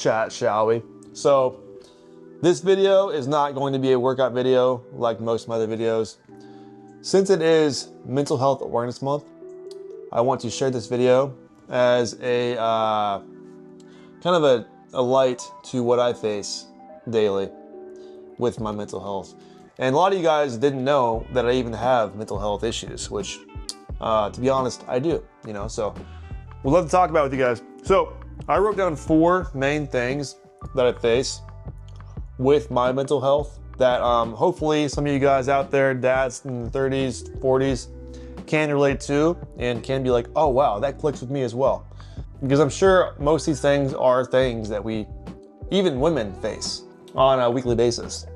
chat, shall we? So this video is not going to be a workout video like most of my other videos. Since it is Mental Health Awareness Month, I want to share this video as a kind of a light to what I face daily with my mental health. And a lot of you guys didn't know that I even have mental health issues, which to be honest, I do, so we'd love to talk about it with you guys. So I wrote down 4 main things that I face with my mental health that hopefully some of you guys out there, dads in the 30s, 40s, can relate to and can be like, oh wow, that clicks with me as well. Because I'm sure most of these things are things that even women face on a weekly basis.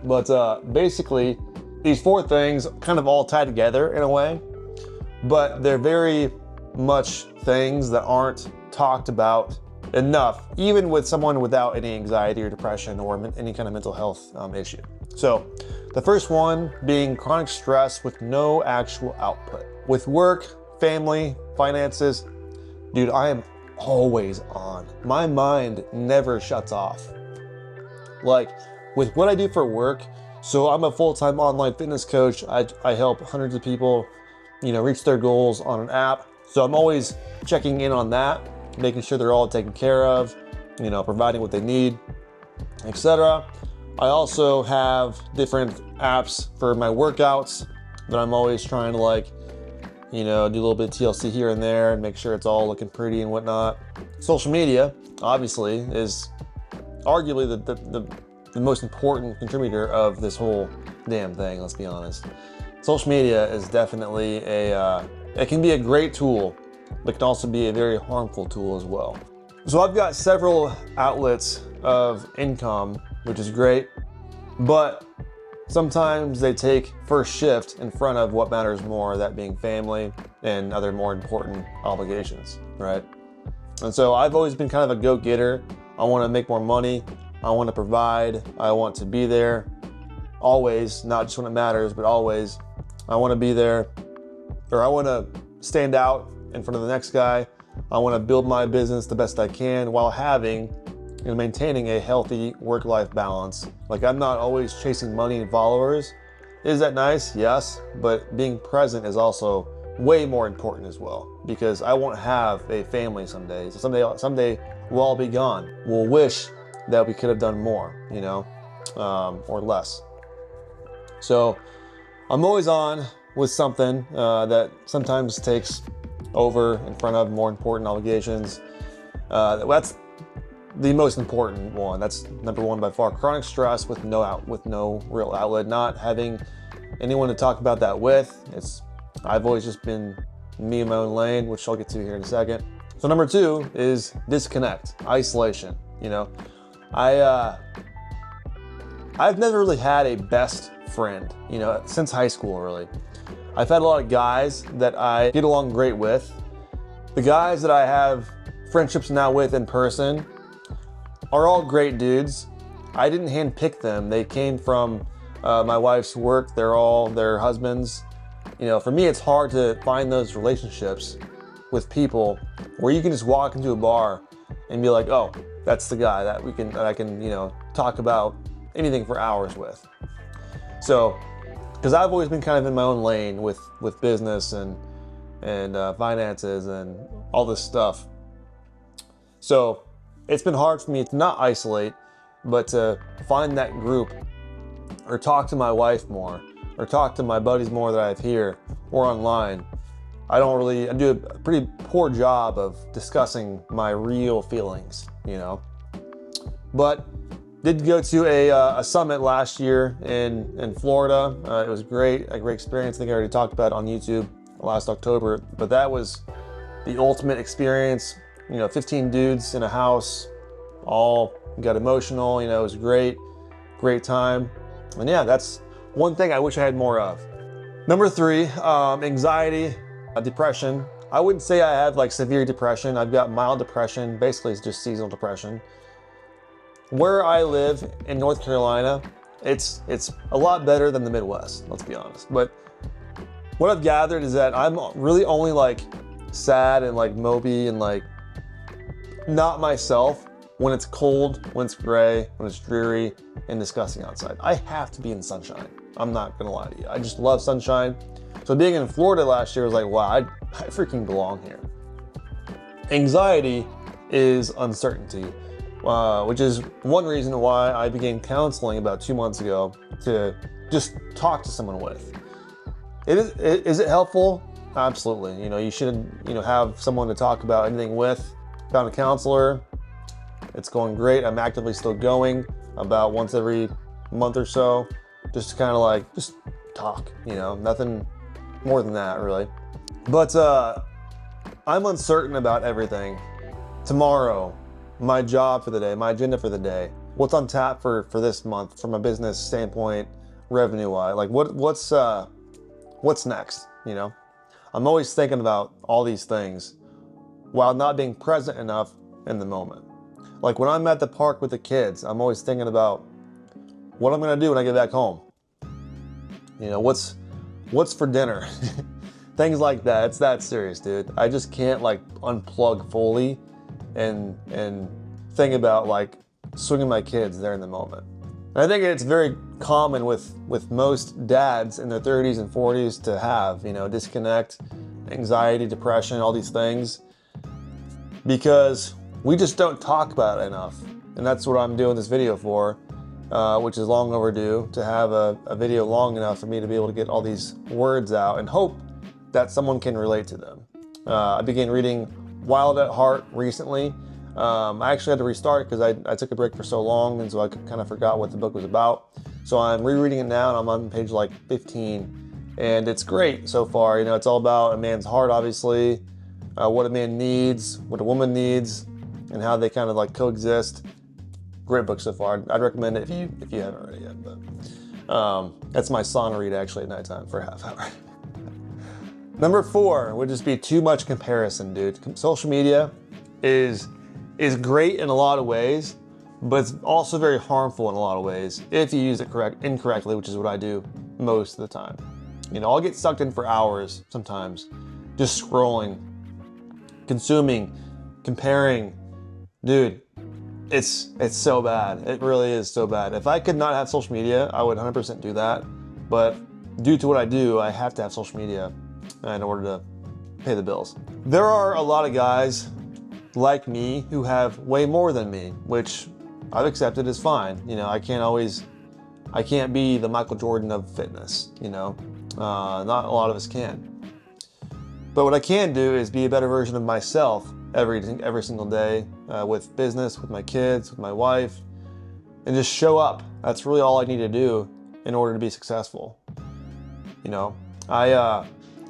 But basically, these 4 things kind of all tie together in a way, but they're very much things that aren't talked about enough, even with someone without any anxiety or depression or any kind of mental health issue. So the first one being chronic stress with no actual output. With work, family, finances, dude, I am always on. My mind never shuts off. Like with what I do for work, so I'm a full-time online fitness coach. I help hundreds of people, reach their goals on an app. So I'm always checking in on that, making sure they're all taken care of, providing what they need, etc. I also have different apps for my workouts that I'm always trying to do a little bit of TLC here and there and make sure it's all looking pretty and whatnot. Social media, obviously, is arguably the most important contributor of this whole damn thing, let's be honest. Social media is definitely it can be a great tool, but can also be a very harmful tool as well. So I've got several outlets of income, which is great, but sometimes they take first shift in front of what matters more, that being family and other more important obligations, right? And so I've always been kind of a go-getter. I want to make more money. I want to provide. I want to be there always, not just when it matters, but always. I want to be there, or I want to stand out in front of the next guy. I want to build my business the best I can while having and maintaining a healthy work-life balance. Like, I'm not always chasing money and followers. Is that nice? Yes, but being present is also way more important as well, because I won't have a family someday. So someday we'll all be gone. We'll wish that we could have done more, or less. So I'm always on with something that sometimes takes over in front of more important obligations. That's the most important one. That's number 1 by far. Chronic stress with no real outlet, not having anyone to talk about that with. I've always just been me in my own lane, which I'll get to here in a second. So number 2 is disconnect, isolation. I've never really had a best friend, since high school, really. I've had a lot of guys that I get along great with. The guys that I have friendships now with in person are all great dudes. I didn't handpick them. They came from my wife's work. They're all their husbands. For me, it's hard to find those relationships with people where you can just walk into a bar and be like, oh, that's the guy that I can talk about anything for hours with. So, because I've always been kind of in my own lane with business and finances and all this stuff. So it's been hard for me to not isolate, but to find that group, or talk to my wife more, or talk to my buddies more that I have here or online. I do a pretty poor job of discussing my real feelings, But did go to a summit last year in Florida. It was great, a great experience. I think I already talked about it on YouTube last October, but that was the ultimate experience. 15 dudes in a house, all got emotional. It was great time. And yeah, that's one thing I wish I had more of. Number 3, anxiety, depression. I wouldn't say I have severe depression. I've got mild depression. Basically, it's just seasonal depression. Where I live in North Carolina, it's a lot better than the Midwest, let's be honest. But what I've gathered is that I'm really only sad and mopey and not myself when it's cold, when it's gray, when it's dreary and disgusting outside. I have to be in sunshine. I'm not gonna lie to you. I just love sunshine. So being in Florida last year was like, wow, I freaking belong here. Anxiety is uncertainty, which is one reason why I began counseling about 2 months ago to just talk to someone with. Is it helpful? Absolutely. You should, have someone to talk about anything with. Found a counselor. It's going great. I'm actively still going about once every month or so, just to kind of just talk, nothing more than that really. But I'm uncertain about everything. Tomorrow, my job for the day, my agenda for the day, what's on tap for this month from a business standpoint, revenue-wise, what's next, I'm always thinking about all these things while not being present enough in the moment. Like when I'm at the park with the kids, I'm always thinking about what I'm gonna do when I get back home. What's for dinner? Things like that. It's that serious, dude. I just can't unplug fully and think about swinging my kids there in the moment. And I think it's very common with most dads in their 30s and 40s to have, disconnect, anxiety, depression, all these things, because we just don't talk about it enough. And that's what I'm doing this video for, which is long overdue, to have a video long enough for me to be able to get all these words out and hope that someone can relate to them. I began reading Wild at Heart recently. I actually had to restart because I took a break for so long, and so I kind of forgot what the book was about. So I'm rereading it now, and I'm on page 15, and it's great so far. It's all about a man's heart, obviously, what a man needs, what a woman needs, and how they kind of coexist. Great book so far. I'd recommend it if you haven't read it yet. But that's my sauna read actually at nighttime for a half hour. Number 4 would just be too much comparison, dude. Social media is great in a lot of ways, but it's also very harmful in a lot of ways if you use it incorrectly, which is what I do most of the time. I'll get sucked in for hours sometimes, just scrolling, consuming, comparing. Dude, it's so bad. It really is so bad. If I could not have social media, I would 100% do that. But due to what I do, I have to have social media in order to pay the bills. There are a lot of guys like me who have way more than me, which I've accepted is fine. I can't be the Michael Jordan of fitness, not a lot of us can. But what I can do is be a better version of myself every single day, with business, with my kids, with my wife, and just show up. That's really all I need to do in order to be successful.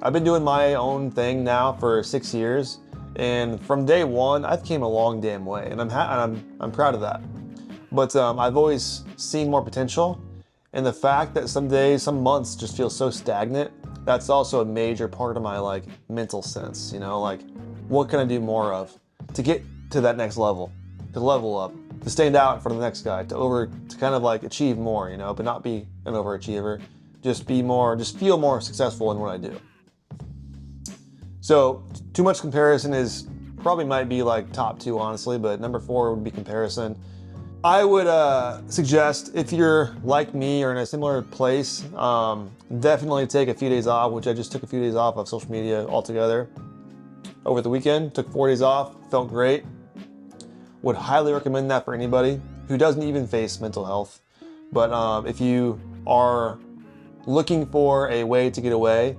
I've been doing my own thing now for 6 years, and from day one, I've came a long damn way, and I'm proud of that. But I've always seen more potential, and the fact that some days, some months just feel so stagnant, that's also a major part of my mental sense. What can I do more of to get to that next level, to level up, to stand out in front of the next guy, to kind of achieve more, but not be an overachiever, just feel more successful in what I do. So too much comparison probably might be top 2, honestly, but number 4 would be comparison. I would suggest, if you're like me or in a similar place, definitely take a few days off, which I just took a few days off of social media altogether over the weekend. Took 4 days off, felt great. Would highly recommend that for anybody who doesn't even face mental health. But if you are looking for a way to get away,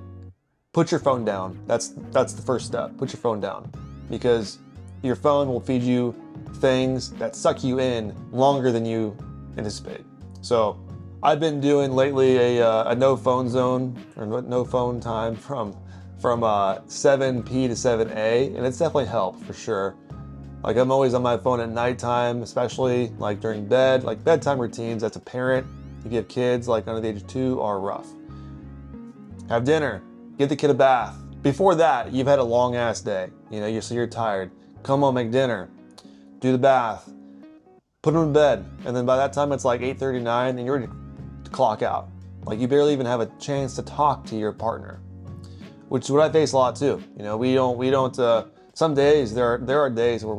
put your phone down. That's the first step. Put your phone down, because your phone will feed you things that suck you in longer than you anticipate. So I've been doing lately a no phone zone, or no phone time from 7 p to 7 a, and it's definitely helped for sure. I'm always on my phone at nighttime, especially during bed. Bedtime routines as a parent, if you have kids under the age of 2, are rough. Have dinner, give the kid a bath. Before that, you've had a long ass day. So you're tired. Come home, make dinner, do the bath, put them in bed, and then by that time it's 8:39 and you're ready to clock out. You barely even have a chance to talk to your partner, which is what I face a lot too. We don't. Some days there are days where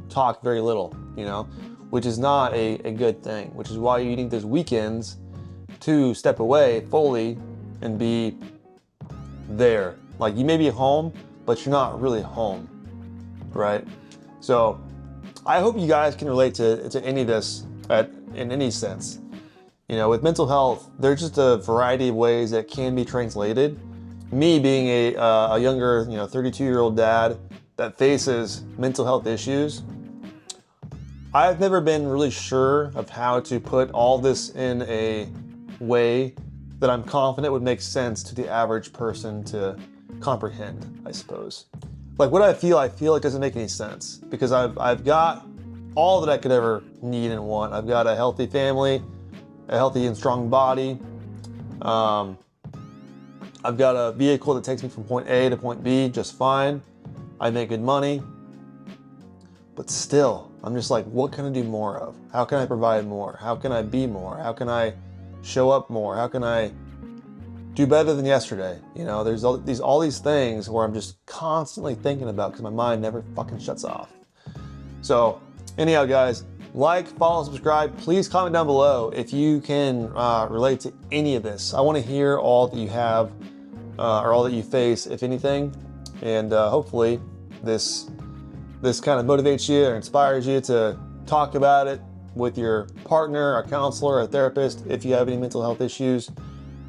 talk very little, you know, which is not a good thing, which is why you need those weekends to step away fully and be there. Like, you may be home, but you're not really home, right? So I hope you guys can relate to any of this in any sense. You know, with mental health, there's just a variety of ways that can be translated. Me being a younger, 32-year-old dad that faces mental health issues, I've never been really sure of how to put all this in a way that I'm confident would make sense to the average person to comprehend, I suppose. Like, what I feel it doesn't make any sense, because I've got all that I could ever need and want. I've got a healthy family, a healthy and strong body. I've got a vehicle that takes me from point A to point B just fine. I make good money. But still, I'm just like, what can I do more of? How can I provide more? How can I be more? How can I show up more? How can I do better than yesterday? You know, there's all these things where I'm just constantly thinking about, because my mind never fucking shuts off. So anyhow, guys, like, follow, subscribe. Please comment down below if you can relate to any of this. I want to hear all that you have or all that you face, if anything. And hopefully this kind of motivates you or inspires you to talk about it with your partner, a counselor, a therapist, if you have any mental health issues.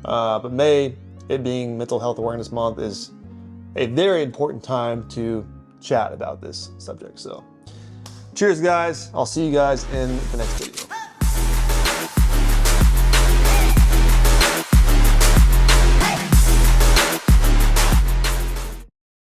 But May, it being Mental Health Awareness Month, is a very important time to chat about this subject. So cheers, guys. I'll see you guys in the next video.